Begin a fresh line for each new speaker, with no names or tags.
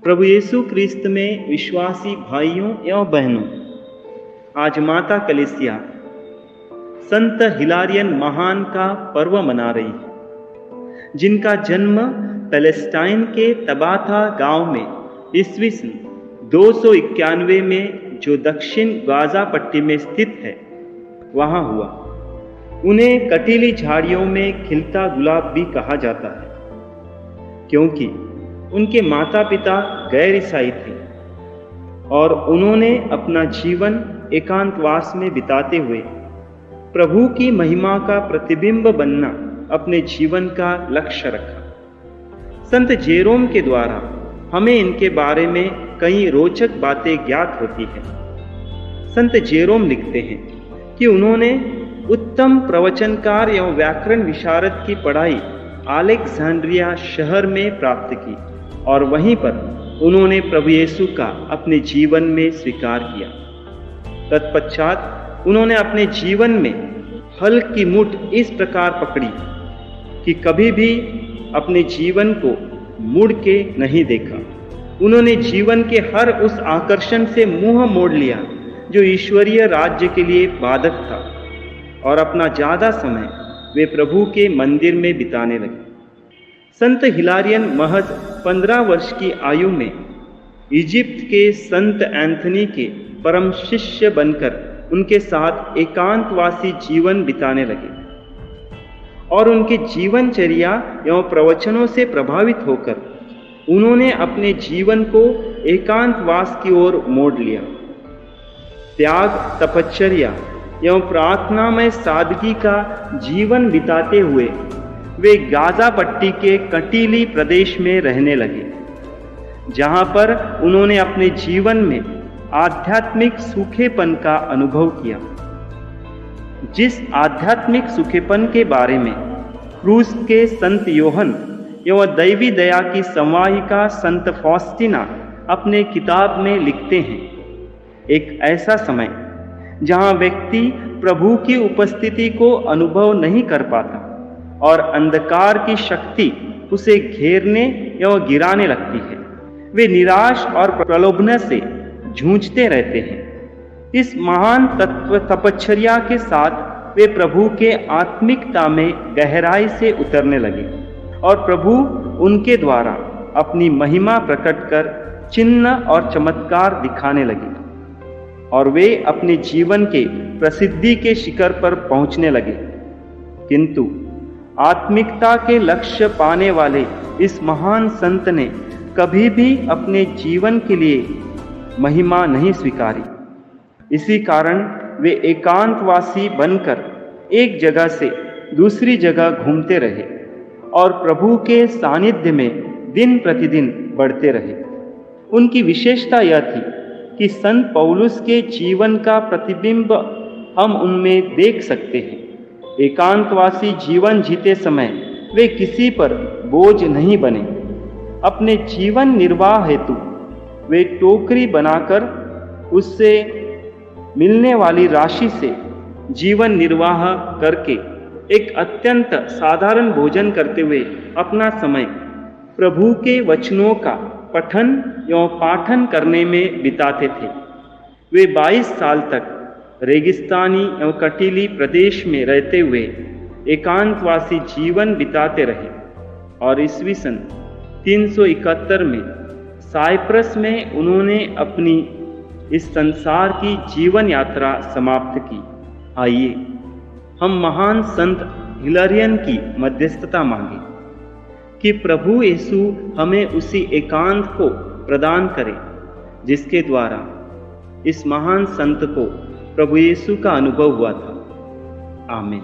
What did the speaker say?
प्रभु यीशु क्रिस्त में विश्वासी भाइयों एवं बहनों, आज माता कलीसिया संत हिलारियन महान का पर्व मना रही है, जिनका जन्म पैलेस्टाइन के तबाथा गांव में ईस्वी सन 291 में, जो दक्षिण गाजा पट्टी में स्थित है, वहां हुआ। उन्हें कटीली झाड़ियों में खिलता गुलाब भी कहा जाता है, क्योंकि उनके माता पिता गैर ईसाई थे और उन्होंने अपना जीवन एकांतवास में बिताते हुए प्रभु की महिमा का प्रतिबिंब बनना अपने जीवन का लक्ष्य रखा। संत जेरोम के द्वारा हमें इनके बारे में कई रोचक बातें ज्ञात होती हैं। संत जेरोम लिखते हैं कि उन्होंने उत्तम प्रवचनकार एवं व्याकरण विशारद की पढ़ाई अलेक्जेंड्रिया शहर में प्राप्त की और वहीं पर उन्होंने प्रभु यीशु का अपने जीवन में स्वीकार किया। तत्पश्चात उन्होंने अपने जीवन में हल की मुठ इस प्रकार पकड़ी कि कभी भी अपने जीवन को मुड़ के नहीं देखा। उन्होंने जीवन के हर उस आकर्षण से मुंह मोड़ लिया जो ईश्वरीय राज्य के लिए बाधक था और अपना ज़्यादा समय वे प्रभु के मंदिर में बिताने लगे। संत हिलारियन महज 15 वर्ष की आयु में इजिप्ट के संत एंथनी के परम शिष्य बनकर उनके साथ एकांतवासी जीवन बिताने लगे और उनके जीवनचर्या एवं प्रवचनों से प्रभावित होकर उन्होंने अपने जीवन को एकांतवास की ओर मोड़ लिया। त्याग, तपश्चर्या एवं प्रार्थनामय सादगी का जीवन बिताते हुए वे गाजा पट्टी के कटीली प्रदेश में रहने लगे, जहां पर उन्होंने अपने जीवन में आध्यात्मिक सूखेपन का अनुभव किया। जिस आध्यात्मिक सूखेपन के बारे में क्रूस के संत योहन एवं दैवी दया की संवाहिका संत फॉस्टिना अपने किताब में लिखते हैं, एक ऐसा समय जहां व्यक्ति प्रभु की उपस्थिति को अनुभव नहीं कर पाता और अंधकार की शक्ति उसे घेरने एवं गिराने लगती है। वे निराश और प्रलोभन से जूझते रहते हैं। इस महान तपश्चर्या के साथ वे प्रभु के आत्मिकता में गहराई से उतरने लगे और प्रभु उनके द्वारा अपनी महिमा प्रकट कर चिन्ह और चमत्कार दिखाने लगे और वे अपने जीवन के प्रसिद्धि के शिखर पर पहुंचने लगे। किंतु आत्मिकता के लक्ष्य पाने वाले इस महान संत ने कभी भी अपने जीवन के लिए महिमा नहीं स्वीकारी। इसी कारण वे एकांतवासी बनकर एक जगह से दूसरी जगह घूमते रहे और प्रभु के सानिध्य में दिन प्रतिदिन बढ़ते रहे। उनकी विशेषता यह थी कि संत पौलुस के जीवन का प्रतिबिंब हम उनमें देख सकते हैं। एकांतवासी जीवन जीते समय वे किसी पर बोझ नहीं बने। अपने जीवन निर्वाह हेतु वे टोकरी बनाकर उससे मिलने वाली राशि से जीवन निर्वाह करके एक अत्यंत साधारण भोजन करते हुए अपना समय प्रभु के वचनों का पठन एवं पाठन करने में बिताते थे। वे 22 साल तक रेगिस्तानी एवं कटीली प्रदेश में रहते हुए एकांतवासी जीवन बिताते रहे और ईस्वी सन 371 में साइप्रस में उन्होंने अपनी इस संसार की जीवन यात्रा समाप्त की। आइए हम महान संत हिलारियन की मध्यस्थता मांगे कि प्रभु यीशु हमें उसी एकांत को प्रदान करे जिसके द्वारा इस महान संत को प्रभु यीशु का अनुभव हुआ था। आमीन।